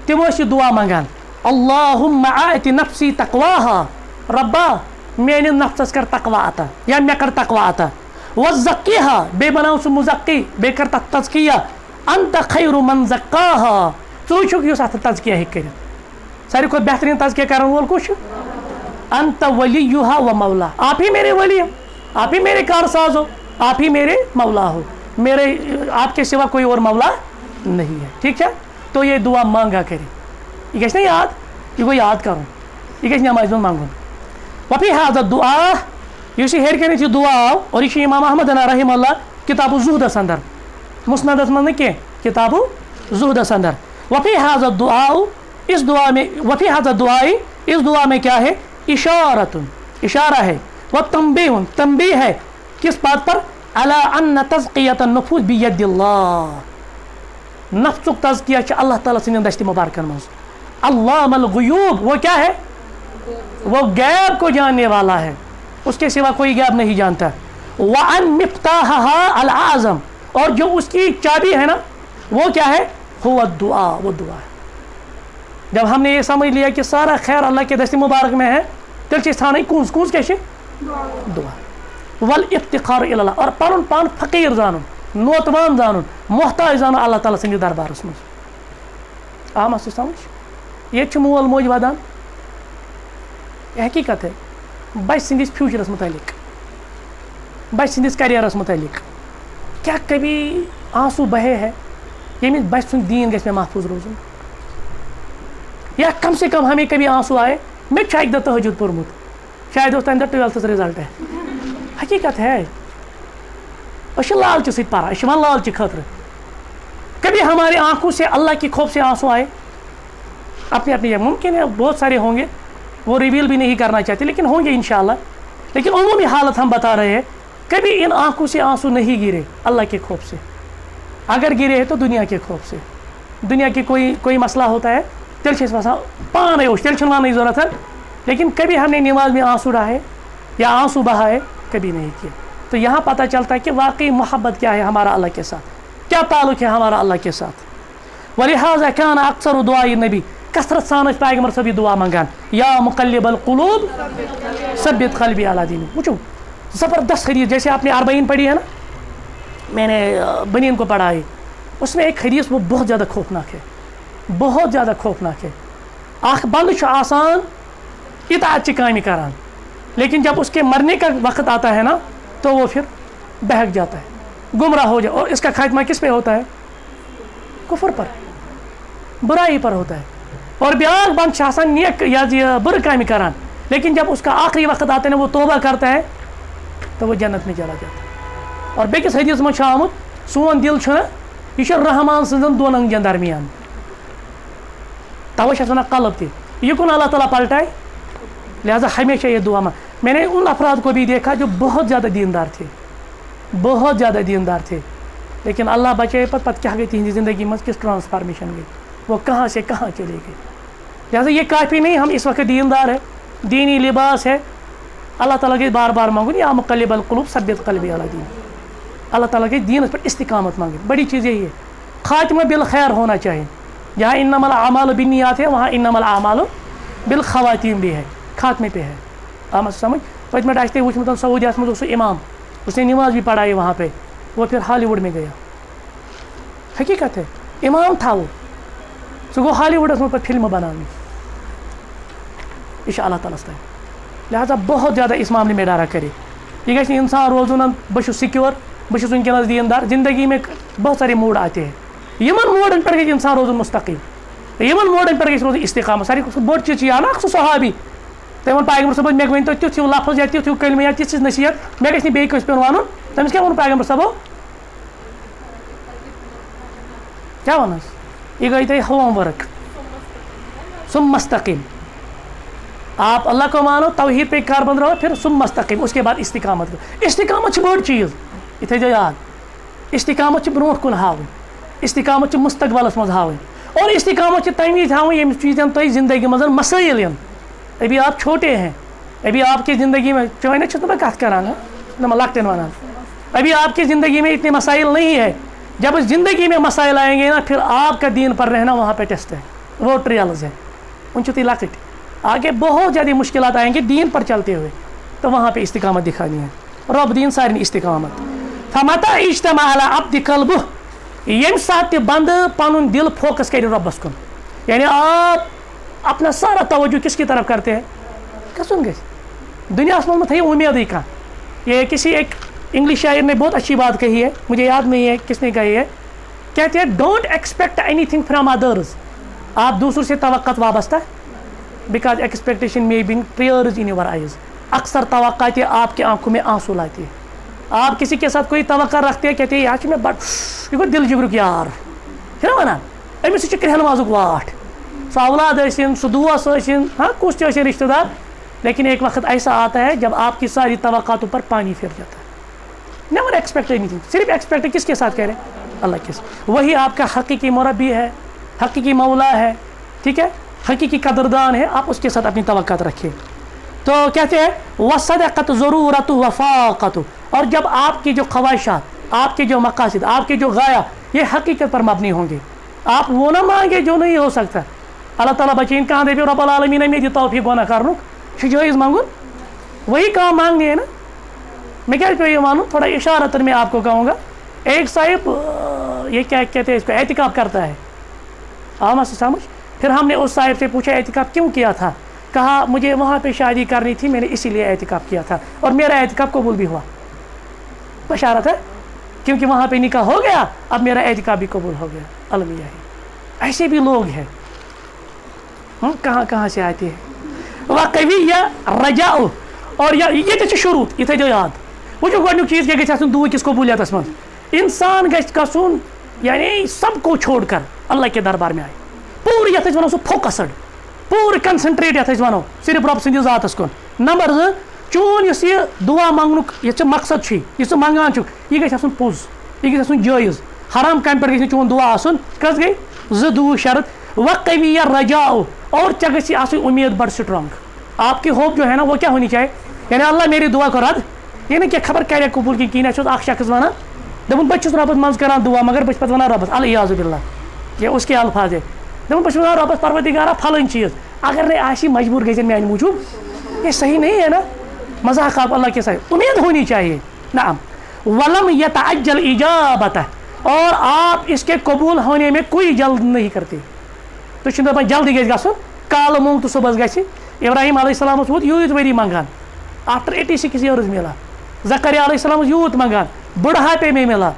तिमो दुआ मंगान, अल्लाहुम्मा आति नफ्सी तक़वाहा, रब्बा मेरे नफ्सस कर तक़वा अता, या मे कर तक़वा अता, वज़क्किहा बे बनाओ सु मुज़क्की, बे कर तज़किया, अंत खैरु मन ज़क्काहा, तो छुक युस अत तज़किया है कर, सारी को बेहतरीन तज़किया करने वाला कुछ, अंत वलियुहा व मौला, आप ही मेरे वली हो, आप ही मेरे कारसाज हो, आप ही मेरे मौला हो, मेरे आपके सिवा कोई और मौला नहीं है, ठीक है। तो ये दुआ मांगा करें, ये गई याद, ये याद करूँ, ये गई नमाज में मांगूँ। वफ़ी हाज़ा दुआ, ये हेर कर दुआ, और ये इमाम अहमद रहमहुल्लाह किताब ज़ुहदस अंदर, मुस्नदस में के किताब ज़ुहदस अंदर, वफ़ी हाज़ा दुआ, इस दुआ में, वफ़ी हाज़ा दुआई, इस दुआ में क्या है, इशारतुन, इशारा है, वह तंबीहुन, तंबीह है, किस बात पर, अला अन्न तज़कियतन नुफूस बियदिल्लाह, नफ्सुक तज़किया अल्लाह ताला से दस्ती मुबारक मज, अल्लाहुल गुयूब, वो क्या है, वो गैब को जानने वाला है, उसके सिवा कोई गैब नहीं जानता। व अन मिफ्ताहहा अल आज़म, और जो उसकी चाबी है ना, वो क्या है, हुवा दुआ, वो दुआ है। जब हमने ये समझ लिया कि सारा खैर अल्लाह के दस्ती मुबारक में है, तेल चीज थाना कूस कूस कैसे दुआ, वल इफ्तिखार इल्लाह, और पन पान फकीर जानून, नोतवान जानून, मोहताज जानून अल्लाह ताला सन्दि दरबारस मज। आम समझ, ये मोल मोज वदान, हकीकत है, बच सन्दिस फ्यूचरस मुतालिक, बच सन्दिस करियरस मुतालिक क्या कभी आंसू बहे है, यमिस बच सुन दीन गस में महफूज रोजुन, या कम से कम हमें कभी आंसू आए, मैं एक दो तहज्जुद पढ़मुत, शायद उस टाइम 12th रिजल्ट है, हकीकत है, लालच सत पा लालच खतर, कभी हमारी आंखों से अल्लाह की खौफ से आंसू आए, अपने अपने मुमकिन है बहुत सारे होंगे, वो रिवील भी नहीं करना चाहते, लेकिन होंगे इंशाअल्लाह, लेकिन उमूमी हालत हम बता रहे हैं, कभी इन आंखों से आंसू नहीं गिरे अल्लाह के खौफ से, अगर गिरे हैं तो दुनिया के खौफ से, दुनिया की कोई मसला होता है تیل چھِ أسۍ وَسان پانے اوش تیل چھُنہٕ وَننٕچ ضوٚرَتھ لیکن کبھی ہم نے نماز میں آنسو ڈھائے یا آنسو بہائے کبھی نہیں کیے. تو یہاں پتہ چلتا ہے کہ واقعی محبت کیا ہے ہمارا اللہ کے ساتھ, کیا تعلق ہے ہمارا اللہ کے ساتھ. ولہذا كان اکثر دعاء نبی کثرت سان ٲسۍ پیغمبر صٲب یہ دعا منگان یا مقلب القلوب ثبت قلبی علی دینک. وچھو زبردست حدیث, جیسے آپ نے 40 پڑھی ہے نا, میں نے بنین کو پڑھا ہے, اس میں ایک حدیث وہ بہت زیادہ خوفناک ہے, بہت زیادہ خوفناک ہے. اخ بند چھُ آسان اطاعت چہِ کامہِ کران, لیکن جب اس کے مرنے کا وقت آتا ہے نا تو وہ پھر بہک جاتا ہے, گمراہ ہو جائے. اور اس کا خاتمہ کس پہ ہوتا ہے؟ کفر پر, برائی پر ہوتا ہے. اور بیاکھ بند چھُ آسان نیک یا برٕ کامہِ کران, لیکن جب اس کا آخری وقت آتا ہے نا وہ توبہ کرتا ہے تو وہ جنت میں چلا جاتا ہے. اور بیکس حدیث میں چھُ آمُت سون دل چھُ نا یہ چھُ رحمان سٕنٛدٮ۪ن دۄن أنٛگجن درمیان, توے چھِ ونان قلب تہِ, یہِ کُن اللہ تعالیٰ پلٹائے. لہٰذا ہمیشہ یہ دعا میں نے ان افراد کو بھی دیکھا جو بہت زیادہ دیندار تھے, بہت زیادہ دیندار تھے, لیکن اللہ بچائے پتہ کیا گئی تہذی زندگی میں کس ٹرانسفارمیشن گئی, وہ کہاں سے کہاں چلے گئے. لہٰذا یہ کافی نہیں ہم اس وقت دیندار ہے, دینی لباس ہے, اللہ تعالیٰ کے بار بار مانگو یا مقلب القلوب ثبت قلبی علی دین, اللہ تعالیٰ کے دین پر استقامت مانگے. بڑی چیز یہی ہے, خاتمہ بالخیر ہونا چاہیے. جہاں انما الاعمال بالنیات ہے وہاں انما الاعمال بالخواتیم بھی ہے, خاتمے پہ ہے. آمد سمجھ. پتمہ ڈاشتے وچمت سعودیہ میں اس امام, اس نے نماز بھی پڑھائی وہاں پہ, وہ پھر ہالی ووڈ میں گیا. حقیقت ہے, امام تھا وہ, سو گو ہالی ووڈس میں پتہ فلم بنانے. یہ اللہ تعالیٰ سے. لہٰذا بہت زیادہ اس معاملے میں ڈرا کرے. یہ گژھِ انسان روزُن بہٕ چھُس سکیور, بہٕ چھُس وٕنکٮ۪نس دیندار. زندگی میں بہت سارے موڈ آتے ہیں, یمن موڈن پٮ۪ٹھ گژھِ انسان روزُن مستقیم, یمن موڈن پٮ۪ٹھ گژھِ روزُن استقامت. ساروی کھۄتہٕ بوٚڑ چیٖز چھُ یہِ اکھ سُہ صحابی, تٔمۍ ووٚن پیغمبر صٲبن مےٚ ؤنۍتو تیُتھ ہیوٗ لفظ یا تیُتھ ہیوٗ کلمہٕ یا تِژھ نصیحت مےٚ گژھِ نہٕ بیٚیہِ کٲنٛسہِ پیوٚن وَنُن. تٔمِس کیٛاہ ووٚن پیغمبر صٲبو, کیٛاہ وَنس, یہِ گٔے تۄہہِ ہوم ؤرک, سُم مستقیم. آپ اللہ کو مانو, توحید پہ کاربند رہو, پھر سم مستقیم, اس کے بعد استقامت کرو. استقامت چھِ بٔڑ چیٖز, یہِ تھٲیزیو یاد. استقامت چھِ برونٛٹھ کُن ہاوٕنۍ, استقامت چھِ مستقبلس منٛز ہاوٕنۍ, اور استقامت چھِ تَمہِ وِزِ ہاوٕنۍ ییٚمہِ وِزِ تۄہہِ زندگی منٛز مسائل یِن. ابھی آپ چھوٹے ہیں, ابھی آپ کی زندگی میں چٲنۍ چھُس نہٕ بہٕ کتھ کران, نہ لۄکٹٮ۪ن ونان, ابھی آپ کی زندگی میں اتنے مسائل نہیں ہے. جب زندگی میں مسائل آئیں گے نا پھر آپ کا دین پر رہنا وہاں پہ ٹیسٹ ہے, وہ ٹریلز ہے. ان چھُ تُہۍ لۄکٕٹۍ, آگے بہت زیادہ مشکلات آئیں گے دین پر چلتے ہوئے, تو وہاں پہ استقامت دکھانی ہے. رب دین سارنٕے استقامت. فمتى اجتمع على عبد قلبه, ییٚمہِ ساتہٕ تہِ بندٕ پنُن دل فوکس کرِ رۄبس کُن, یعنی آپ اپنا سارا توجہ کس کی طرف کرتے ہیں, کھسُن گژھِ. دنیاہس منٛز مہ تھٲیِو اُمیدٕے کانٛہہ. یہ کسی ایک انگلش شاعر نے بہت اچھی بات کہی ہے, مجھے یاد نہیں ہے کس نے کہی ہے. کہتے ہیں don't expect any thing from others, آپ دوسروں سے توقعات وابستہ, بیکاز ایکسپیکٹیشن میں بنگ ٹیئرز ان یور آئیز. اکثر توقعات آپ کی آنکھوں میں آنسو لاتی ہے. آپ کسی کے ساتھ کوئی توقع رکھتے ہیں, کہتے ہیں یار میں بڑ یہ گو دل جگرک یار چھِ نا ونان, أمِس سۭتۍ چھُ کرٛہن مازُک واٹھ, سُہ اولاد ٲسِن, سُہ دوس ٲسِن, ہاں کُس تہِ ٲسِن رشتہ دار. لیکن ایک وقت ایسا آتا ہے جب آپ کی ساری توقعاتوں پر پانی پھر جاتا ہے. نیور ایکسپیکٹ اینی تھنگ, صرف ایکسپیکٹ کس کے ساتھ کریں, اللہ کے ساتھ. وہی آپ کا حقیقی مربی ہے, حقیقی مولا ہے, ٹھیک ہے, حقیقی قدردان ہے, آپ اس کے ساتھ اپنی توقعات رکھیں. تو کہتے ہیں وصدقت ضرورت وفاقت, اور جب آپ کی جو خواہشات, آپ کے جو مقاصد, آپ کے جو غایہ یہ حقیقت پر مبنی ہوں گے, آپ وہ نہ مانگے جو نہیں ہو سکتا. اللہ تعالیٰ بچین کہاں دے رب العالمین میں دی توفیق ونا کرنک چھ جائز مانگن, وہی کام مانگنی ہے نا. میں کیا یہ مانوں, تھوڑا اشارتاً میں آپ کو کہوں گا. ایک صاحب یہ کیا کہتے ہیں اس کو, اعتکاف کرتا ہے, آمد سے سمجھ. پھر ہم نے اس صاحب سے پوچھا اعتکاف کیوں کیا تھا, کہا مجھے وہاں پہ شادی کرنی تھی, میں نے اسی لیے اعتکاف کیا تھا, اور میرا اعتکاف قبول بھی ہوا. بشارت ہے, کیونکہ وہاں پہ نکاح ہو گیا, اب میرا اعتکاف بھی قبول ہو گیا. المیہ ہے. ایسے بھی لوگ ہیں, کہاں کہاں سے آتے ہیں. واقعی یا رجاء, اور یہ تو شروط یہ تھٲیزیو یاد. وہ جو گۄڈنیُک چیز کیا گژھِ آسُن دوٗر کِس قبولیتس منٛز, انسان گژھِ گژھُن یعنی سب کو چھوڑ کر اللہ کے دربار میں آئے, پوٗرٕ یَتھ أسۍ وَنو سُہ فوکسڈ, پوٗرٕ کنسنٹریٹ یَتھ أسۍ وَنو صرف رۄب سٕنٛدِس ذاتس کُن. نمبر 2, چون یُس یہِ دُعا منٛگنُک یُس ژےٚ مقصد چھُے, یُس ژٕ منٛگان چھُکھ, یہِ گژھِ آسُن پوٚز, یہِ گژھِ آسُن جٲیز. حرام کامہِ پٮ۪ٹھ گژھِ نہٕ چون دُعا آسُن. کٔژ گٔے 2 شرط. वक़वी रजाओ, और चगसी आसु उम्मीद बड़ स्ट्रांग। आपकी होप जो है ना वो क्या होनी चाहिए, यानी अल्लाह मेरी दुआ को रद्द, ये ना कि खबर करे कबूल की ना अख शख्स वन दपन बस रबस मज कर दुआ मगर बस पे वन रबस अल-इयाज़ु बिल्लाह, ये उसके अल्फाज है, दपन बस वन रबस परवरदिगारा फलन चीज़ अगर नहीं आशी मजबूर गई मेरे मूजूब, ये सही नहीं है ना, मजाक आप अल्लाह के साथ उम्मीद होनी चाहिए। नाम वलम यतअज्जल इजाबत, और आप इसके कबूल होने में कोई जल्द नहीं करते। तो दपान जल्दी गो काल मूंग तो सुबह गि इब्राहिम अलैहिस्सलाम वोत यूत वरी मंगान, आफ्टर 86 ईयर्स मिला, ज़करिया अलैहिस्सलाम यूत मंगान, बुढ़ापे में मिला,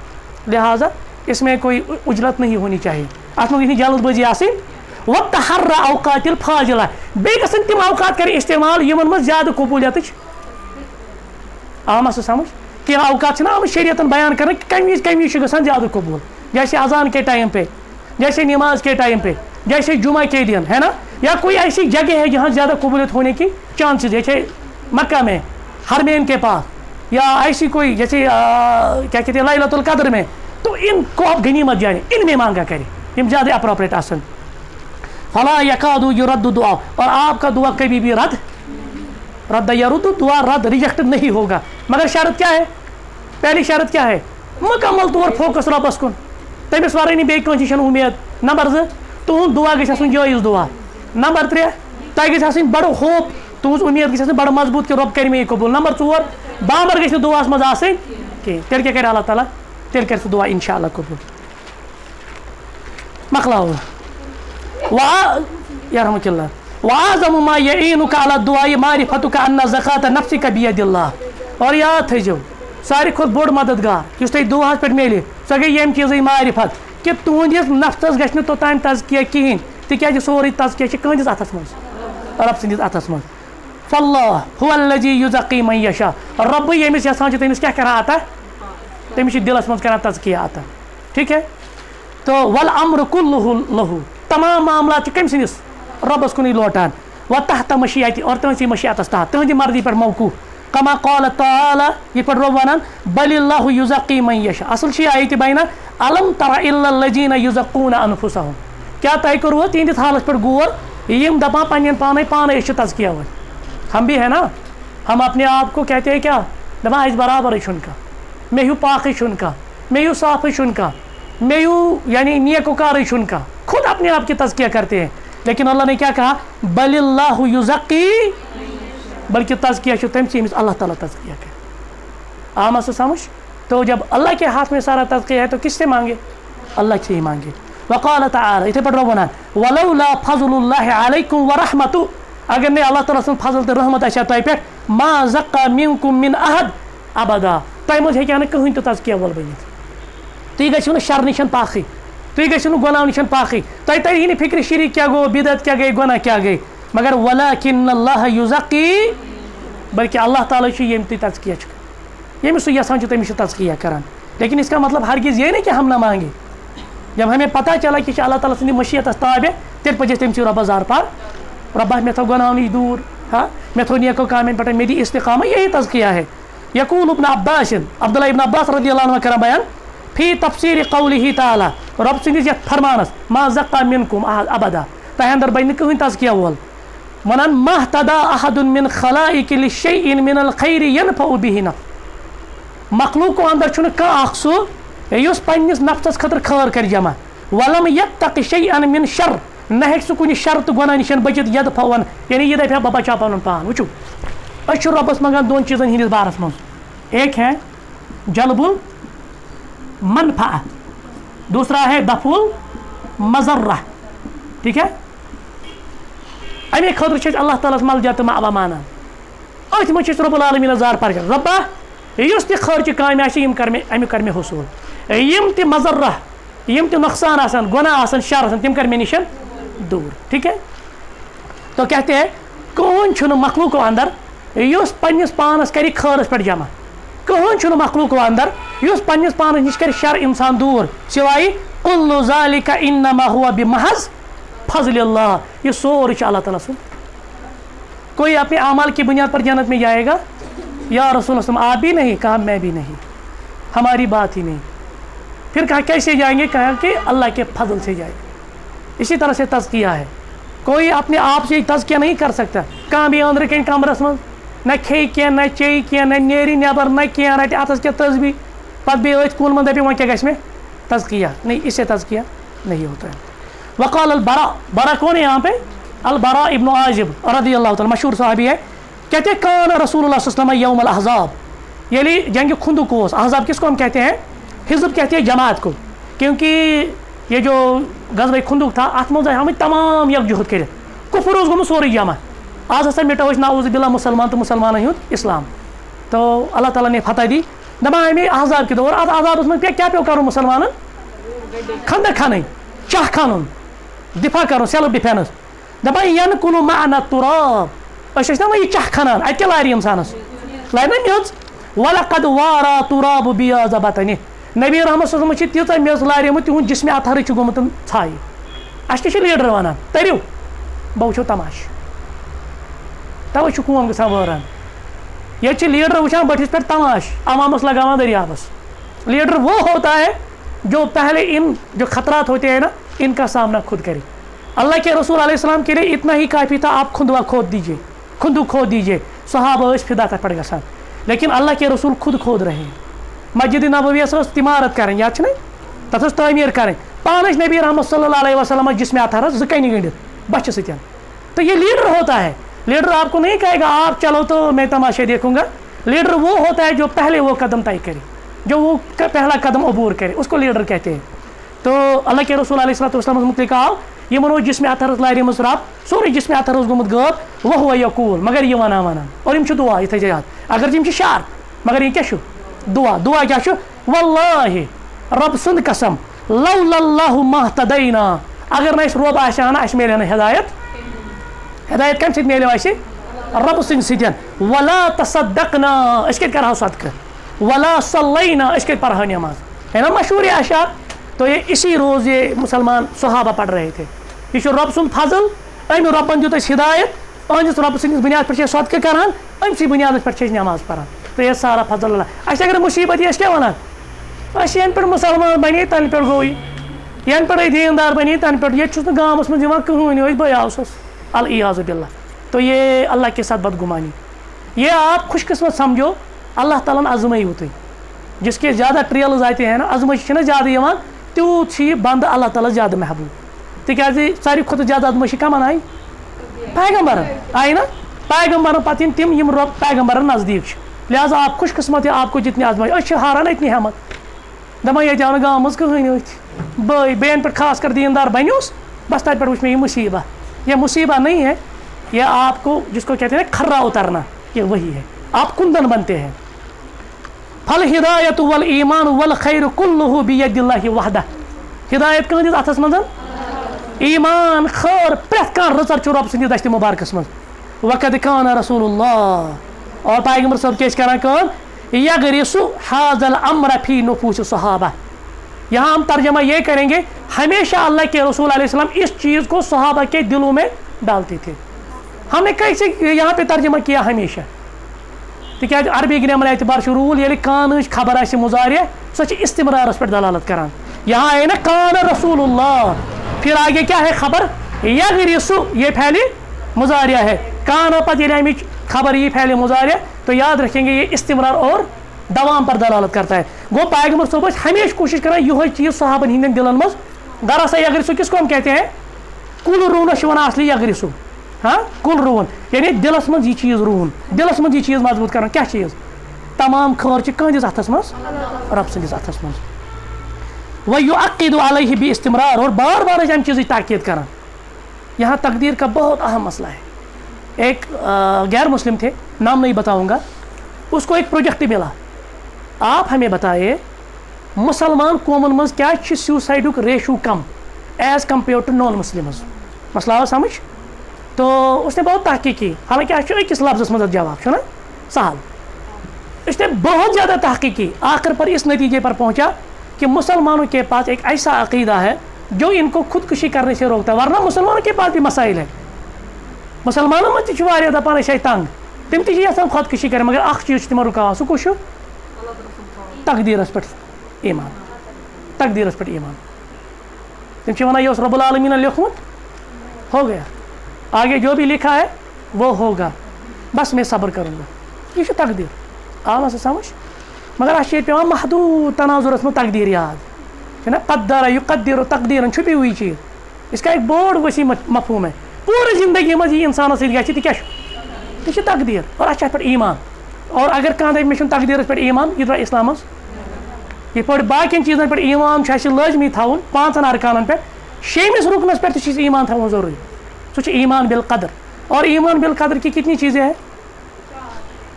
लिहाजा इसमें कोई उजलत नहीं होनी चाहिए, अत में जल्दबाजी आसिन। वक्त हर्रा औकातिल फाजिला, बेगसन तिम औकात कर इस्तेमाल यमन मज ज़्यादा कबूलियत आम समझ कि औकात आम शरीयतन बयान करने कमी गसान ज़्यादा कबूल, जैसे अजान के टाइम पे, जैसे नमाज के टाइम पे, जैसे जुमा के दिन, है ना, या कोई ऐसी जगह है जहाँ ज़्यादा कबूलियत होने की चांसेस, जैसे मक्का में हरमैन के पास, या ऐसी कोई जैसे क्या कहते हैं लैलतुल कद्र में, तो इनको आप गनीमत जाने इनमें मांगा करें, इन ज़्यादा अप्रोप्रिएट आसन। फला यकादु युरद्दु दुआ, और आपका दुआ कभी भी रद्द यरुद्दु, दुआ रद्द रिजेक्ट नहीं होगा, मगर शर्त क्या है, पहली शर्त क्या है, मुकम्मल तौर फोकस रबस कुन, तमिस वर बे कह उम्मीद। नंबर 2 तुहद दुआ गई जायज़ दुआ। नंबर 3 तह गई बड़ होप, तुज उम्मीद गई बड़ मजबूत कि रब कर मे कबूल। नंबर 4 बाबर गई दुआस मज आसन कहें, तेल क्या करे अल्लाह ताला, तेल कर दुआ इंशाअल्लाह कबूल। मकलाओ यरहमुकल्लाह वाज़म मा यईनुका अला दुआई मारिफतुका अन्ना ज़कात नफ्सिका बियदिल्लाह, और याद थो सारी खुद बोड़ मददगार इस तुम दुआस पे मिले सो गई यम चीज़ मारिफत कि तुहदिस नफ्सस गि तोतान तज़किया कहें, तिक सोरे तज़किया कहस अथस मज, रब सदिस अथस मज। फल्लाह हुवल्लज़ी युज़क्की मन यशा, रब यमिस यसान तमिस क्या करा आता, तमिस दिलस मज करा तज़किया आता, ठीक है। तो वल अम्र कुल्लुहु लहु, तमाम मामला कम सदिस रबस कुन लौटान, व तहत मशीयति, और तहसी मशीयतस तहत तहदी मर्जी पर मौकूफ। कमा क़ाल तआला, ये पर रब वनान बलिल्लाहु युज़क्की मन यशा, असल छी आयत बयान अलम तरा इल्लल लज़ीना युज़क्कूना अनफुसहुम, क्या तय करो तिहंदिस हालत पर गौर यम दपा पन्न पाने तज़किया वन। हम भी है ना, हम अपने आप को कहते हैं क्या, दपा इस बराबर का, मैं हूँ पाक का, मैं हूँ साफ का, मैं हूँ यानी नेकोकार का, खुद अपने आप की तज़किया करते हैं। लेकिन अल्लाह ने क्या कहा, बलिल्लाहु युज़क्की, बल्कि तज़किया तमिस अल्लाह ताला तज़किया कर। आम से समझ, तो जब अल्लाह के हाथ में सारा तज़किया है तो किससे मांगे, अल्लाह से ही मांगे। वक़ाल तआला, इथे पर रब वनान वलौला फज़लुल्लाहि अलैकुम व रहमतु, अगर ने अल्लाह ताला सं फजल तो रहमत आशा तय पे मा ज़क्का मिनकुम मिन अहद अबदा, तय मज हेकि नह कहीं तो तज़किया वल बनित, तुम गो शर निश पाखी, तुम गो गुनाह निश पाखी, तय तरी फिक्र शिरिक क्या गो, बिदत क्या गई, गुनाह क्या गई, मगर वलाकिन्नल्लाह युज़क्की, बल्कि अल्लाह ताला यम तज़किया यमिस सह यसान तमिस तज़किया करान। लेकिन इसका मतलब हरगिज़ ये नहीं कि हम ना मांगे, जब हमें पता चला कि अल्लाह ताला सदी मशीयत ताबे तेल पे तमिस रब जार पार, रब्बा मे थो गुनाह नश दूर, हाँ मे थो नेको काम पे मे दी इस्तिक़ामा, यही तज़किया है। यक़ूल इब्न अब्बास, अब्दुल्लाह इब्न अब्बास रज़ियल्लाहु अन्हु करा बयान फी तफ़सीर क़ौलिही ताला, रब सदिस फरमानस मा ज़क्का मिनकुम अबदा, तह अंदर बन कहीं तज़किया वोल, वनान महतदा अहदुन मिन खलाइक लिशैइन मिनल खैरि यनफउ बिही नफ्स, मखलूक को अंदर छुन कह युस पन्निस नफ्सस खतर खैर कर जमा, वलम यत्तक़ि शैअन मिन शर, न हेक सह कुछ शर तो गुनाह निश बचित यदफवन, यानी ये दफा बह बचा पन पान। वुचु अस रबस मंगान दोन चीज़न हंदिस बारस मज, एक है जलबुल मनफा, दूसरा है दफुल मजर्रा, ठीक है। अमे खतर अल्लाह ताला मलजा तो मावा माना, अथ मज रब्बुल आलमीन जार पर रब्बा युस ति खर्च काम अमे कर मे हसूल, यम ति मजर्रा, यम ति नुकसान आसान, गुनाह आसान, शर आसान, तिम कर मे निश दूर, ठीक है। तो कहते हैं कौन छुन मखलूक अंदर युस पन्निस पानस कर खैरस पे जमा, कौन छुन मखलूक अंदर युस पन्निस पानस निश कर शर इंसान दूर, सिवाय कुल्लु ज़ालिका इन्नमा हुवा बिमहज़ फज़लिल्लाह, ये सोर अल्लाह ताला सुन। कोई अपने अमाल की बुनियाद पर जन्नत में जाएगा, या रसूल आप भी नहीं, कहा मैं भी नहीं, हमारी बात ही नहीं। फिर कहा कैसे जाएंगे, कहा कि अल्लाह के फजल से जाएंगे। इसी तरह से तज़किया है। कोई अपने आप से तज़किया नहीं कर सकता। कहाँ भी अंदर कहीं कमरस मज न खे क्या न चे क्या न नेरी नबर न क्या रट अतस क्या तस्बी पत बे कून मन दपे वह क्या गश में तज़किया नहीं, इससे तज़किया नहीं होता है। वक़ाल अल-बरा, बरा कौन है यहाँ पे? अल-बरा इब्न आजिब रज़ियल्लाहु तआला मशहूर सहाबी है। कहते कान रसूलुल्लाह सल्लल्लाहु अलैहि वसल्लम यौम अल-अहज़ाब, यानी जंग खुंदक को, अहज़ाब किसको हम कहते हैं? हिज़्ब कहते हैं जमात को, क्योंकि ये जो गज़वे खुंदक था अत मज हम तमाम यकजुहत कर कुफर उस गोमुत सोरे जमा। आज हसा मिटो नाउज़ बिल्लाह मुसलमान तो मुसलमान हुंद इस्लाम। तो अल्लाह ताला ने फतह दी दपा अमे अहज़ाब के दौर अत अहज़ाब में क्या पे कर मुसलमान खंदक खान चाह खान दिफा कर सेल्फ डिफेंस दपा यन कुल माना तुराब ना वह चाह खानान अत क्या लार इंसानस लार ना मेज वलक़द वारा तुराब बियाज़बतनि नबी रहमत सल्लल्लाहु अलैहि वसल्लम तीत मेज लारेमुत तिहुंद जिस्म अथर गोमुत छाई। अस लीडर वन तरियो बह वो तमाश तवे कौम ग वारान ये लीडर वुचान बटिस पे तमाश अवामस लगावान दरियाबस। लीडर वो होता है जो पहले इन जो खतरात होते हैं ना इनका सामना खुद करे। अल्लाह के रसूल अलैहिस्सलाम के लिए इतना ही काफ़ी था, आप खुंदवा खोद दीजिए, खुंदू खोद दीजिए, सहाबा फिदा तक पड़ गया। लेकिन अल्लाह के रसूल खुद खोद रहे हैं। मस्जिद नबवियस तिमारत करें याद नहीं तथ तमीर करें पान नबी रहमत सल्लल्लाहु अलैहि वसल्लम जिसमें आता ज़कन गंडित बच्चे सत्यान। तो ये लीडर होता है। लीडर आपको नहीं कहेगा आप चलो तो मैं तमाशे देखूंगा। लीडर वो होता है जो पहले वो कदम तय करे, जो वो पहला कदम अबूर करे, उसको लीडर कहते हैं। तो अल्लाह के रसूल अलैहिस्सलातु वस्सलाम मुतल्लिक़ आओ ये मनो जिसमें अथर लारे मज रब सोरे जिसमें अथर गोमुत गब वह हुआ यकूल मगर ये वना वनान और यम दुआ इथे जयात अगर यम शार मगर ये क्या दुआ दुआ क्या वल्लाहि रब सुंद कसम लौलल्लाहु महतदैना अगर न रब आसान अस मिले हिदायत हिदायत कम सद मिले रब सुंद सदन वला तसद्दकना अस कत करहा सदका वला सल्लैना अस कत पढ़ा नमाज है ना मशहूर आशार। तो ये इसी रोज़ ये मुसलमान सहाबा पढ़ रहे थे। ये रब सुंद फजल अम रबन दित हिदायत अहंदिस रब सदस बुनियाद पे सदका करान अमसी बुनियाद पे नमाज पढ़ान। तो ये सारा फजल अल्लाह। अस अगर मुसीबत ये क्या वनान अस यन पे मुसलमान बने तन पे गो यन पे दीनदार बने तन पे ये गाँवस मज कहून बे आवस अल इयाज़ु बिल्लाह। तो ये अल्लाह के साथ बदगुमानी। ये आप खुशकिस्मत समझो अल्लाह ताला ने आजमाई तुम जिसके ज़्यादा ट्रियल्स आते हैं ना आजमाइश ज़्यादा तूत बंद अल्लाह ताला ज़्यादा महबूब तिकाज सारी खुद ज़्यादा आजमाइश कमन आई पैगम्बर आई ना पैगम्बर पे तम यम रब पैगम्बर नज़दीक। लिहाजा आप खुशकिस्मत है आपको जितनी आजमाइश हारान इतनी हमत दपा ये आव गाँव मज कहून बे बेन पे खास कर दीनदार बनोस बस तब पे वुच मे ये मुसीबत नहीं है, ये आपको जिसको कहते हैं खर्रा उतरना ये वही है। आप कुंदन बनते हैं। फल हिदायत वल ईमान वल खैर कुल्लुहु बियदिल्लाहि वहदा। हिदायत कहंदिस अथस मज ईमान खैर प्रेथ कान रचर छु रब सन्दि दश्त मुबारकस मज। वक़द कान रसूलुल्लाह और पैगंबर सब केस करान कौन यगरिसु हाज़ल अम्र फी नुफूस सहाबा। यहाँ हम तर्जमा ये करेंगे हमेशा अल्लाह के रसूल अलैहि सलाम इस चीज़ को सहाबा के दिलों में डालते थे। हमने कैसे यहाँ पे तर्जमा किया हमेशा तिकाज अरबी ग्रामर एतबार रूल ये कान खबर आसे मुजारिया सो इस्तिमरारस पर दलालत करान। यहाँ है ना कान रसूलुल्लाह फिर आगे क्या है खबर यगरिसु ये फैली मुजारिया है कान पर खबर ये फैले मुजारिया। तो याद रखेंगे ये इस्तिमरार और दवाम पर दलालत करता है। गो पैगंबर सोब हमेशा कोशिश करें यह चीज़ सहाबन हिंदन दिलन मज दरअसल यगरिसु किसको हम कहते हैं कुल रून वन असली यगरिसु हाँ कुल रून यानी दिलस मज ये चीज़ रून दिलस मज ये चीज़ मजबूत कर क्या चीज़ तमाम खर कहस अथस मज रब सन्दिस अथस मज वह युअक्किदु अलैहि बि इस्तिमरार और बार बार अम चीज़ ताकीद कर। यहाँ तकदीर का बहुत अहम मसला है। एक गैर मुस्लिम थे नाम नहीं बताऊँगा उसको एक प्रोजेक्ट मिला आप हमें बताइए मुसलमान कौमन मज क्या सुसाइडुक रेशू कम as compare to non Muslims मसला आया समझ। तो उसने बहुत तहकीक की हालांकि अकिस लफ्ज़ मज जवाब ना सहल उसने बहुत ज़्यादा तहकीक की आखिर पर इस नतीजे पर पहुँचा कि मुसलमानों के पास एक ऐसा अकीदा है जो इनको खुदकुशी करने से रोकता है। वरना मुसलमानों के पास भी मसाइल है। मुसलमानों में दपान तंग तम तम खुदकुशी करें मगर अख चीज़ तमो रुकावान सह कुछ तकदीरस पे ईमान तकदीरस पे ईमान। تم ونان یہ رب العالمین لکھمت ہو گیا آگے جو بھی لکھا ہے وہ ہوگا بس میں صبر کروں گا یہ تقدیر آو سا سمجھ مگر اس پیوان محدود تناظرس میں تقدیر یاد ہے نا قدر یقدر تقدیرن چھپی ہوئی چیز اس کا ایک بوڑ وسیع مفہوم ہے پوری زندگی مز یہ انسان سی گھر یہ کیا یہ تقدیر اور اچھا پہ ایمان اور اگر کھانا مے تقدیر پہ ایمان یہ درا اسلام یہ پہ باقین چیزن پہ ایمان لازمی تھاون پانچن ارکانن پہ شیمس رکنس پہ ایمان تھاون ضروری سو ایمان بالقدر اور ایمان بالقدر کی کتنی چیزیں ہیں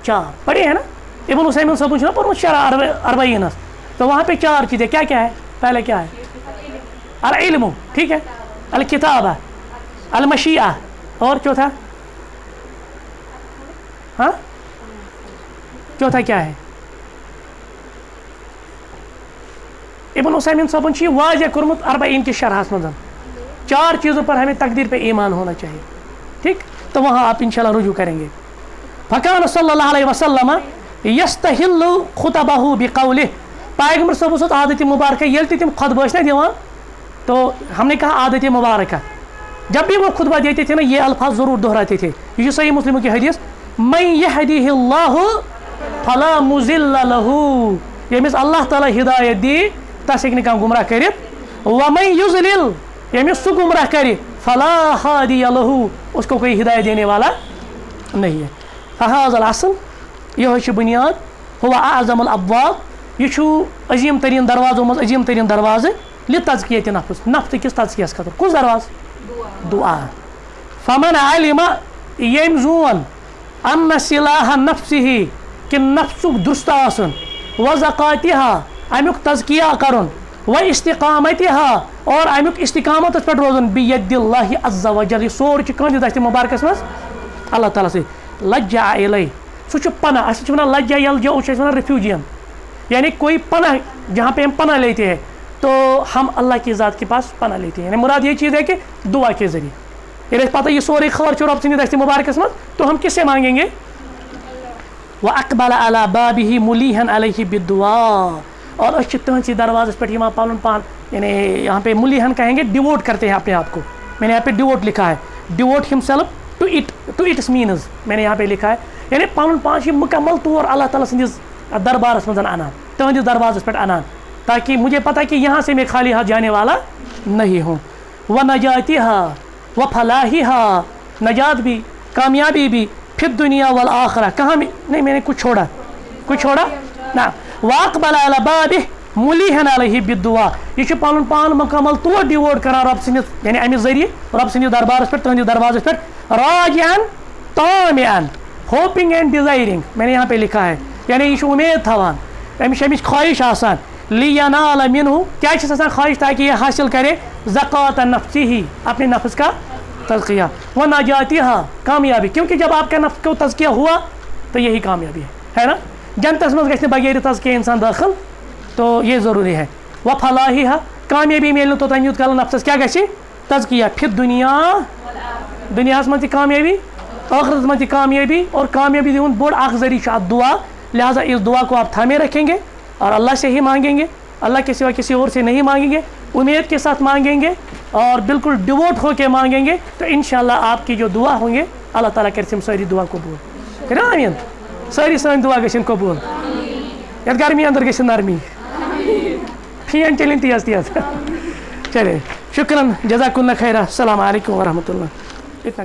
4 پڑھی ہے نا ابن عثیمین صاحب نے پڑھا شرح اربعین تو وہاں پہ 4 چیزیں کیا ہے پہلے کیا ہے العلم ٹھیک ہے الکتابہ المشیعہ اور چوتھا ہاں چوتھا کیا ہے ابن عثیمین صاحب نے واضح کورمت 40 کی شرحس مز 4 چیزوں پر ہمیں تقدیر پہ ایمان ہونا چاہیے ٹھیک تو وہاں آپ انشاءاللہ رجوع کریں گے فکان صلی اللہ علیہ وسلم یستحل خطبہ بقولہ پیغمبر صاحب اس عادت مبارکہ یل تم خطبہ نا دیوان تو ہم نے کہا عادت مبارکہ جب بھی وہ خطبہ دیتے تھے نا یہ الفاظ ضرور دہراتے تھے یہ صحیح مسلم کی حدیث من یہدیہ اللہ فلا مضل لہ یمس اللہ تعالی ہدایت دی تس ہیکہ نہ گمراہ کرت ومن یضلل یمس سہ گمراہ کرے فلا ہادی لہ اس کو کوئی ہدایت دینے والا نہیں ہے فہذا الاصل یہ بنیاد هو اعظم الابواب یہ عظیم ترین دروازوں مز عظیم ترین دروازہ لتزکیت نفس نفس کس تزکیس خاطر کس دروازہ دعا فمن علم یم زون ان صلاح نفسه کہ نفسک درست آسن وزکاتها امیک تزکیہ کرن و استقامتها اور امیک استقامت پہ روزن بید اللہ عز وجل سور کن دست مبارکس مز اللہ تعالیٰ سے لجا الی سہ پناہ اس لجا یلجا ونان ریفیوجین یعنی کوئی پناہ جہاں پہ ہم پناہ لیتے ہیں تو ہم اللہ کی ذات کے پاس پناہ لیتے ہیں یعنی مراد یہ چیز ہے کہ دعا کے ذریعے یعنی پتہ یہ سورے خرچ رب سند دست مبارکس مز تو ہم کس سے مانگیں گے وَأَقْبَلَ عَلَى بَابِهِ مُلِيحًا عَلَيْهِ بِالدُّعَاء اور اس تہنسی دروازے پہ یہاں پالن پان یعنی یہاں پہ ملیحن کہیں گے ڈیووٹ کرتے ہیں اپنے آپ کو میں نے یہاں پہ ڈیووٹ لکھا ہے devote himself to its means میں نے یہاں پہ لکھا ہے یعنی پن پان مکمل طور اللہ تعالیٰ سندس دربارس مز انان تہندس دروازس پہ انان تاکہ مجھے پتہ کہ یہاں سے میں خالی ہاتھ جانے والا نہیں ہوں و نجاتها و فلاحها نجات بھی کامیابی بھی پھر دنیا والآخرہ کہاں نہیں میں نے کچھ چھوڑا نا واقبل علی بابہ ملیحن علیہ بالدعاء یہ پن پان مکمل طور ڈیووٹ کران رب سندس یعنی امہ ذریعہ رب سندس دربارس پہ تہندس دروازس پہ راجعن طامعن ہوپنگ اینڈ ڈیزائرنگ میں نے یہاں پہ لکھا ہے یعنی یہ امید تھوان امچ خواہش آسان لینال منہ کیا آسان خواہش تاکہ یہ حاصل کرے زکات نفسہ اپنے نفس کا تزکیہ و نجاتها کامیابی کیونکہ جب آپ کا نفس کو تزکیہ ہوا تو یہی کامیابی ہے نا جنتس مز گژھِ نہٕ بغیر تزکیہ انسان داخل تو یہ ضروری ہے و فلاحها کامیابی میلن تو تم یوت کال نفسس کیا گژھِ تزکیہ پھر دنیا مز کامیابی آخرت مز کامیابی اور کامیابی دون بوڑ اخ ذریعہ دعا لہٰذا اس دعا کو آپ تھامے رکھیں گے اور اللہ سے ہی مانگیں گے اللہ کے سوا کسی اور سے نہیں مانگیں گے امید کے ساتھ مانگیں گے اور بالکل ڈیووٹ ہو کے مانگیں گے تو انشاءاللہ آپ کی جو دعا ہوں گے اللہ تعالیٰ کرم ساری دعا قبول کریں آمین ساری سن دعا گژھن قبول یتھ گرمی اندر گژھِ نرمی فین چلن تیز چلے شکراً جزاک اللہ خیرہ السلام علیکم ورحمۃ اللہ اتنا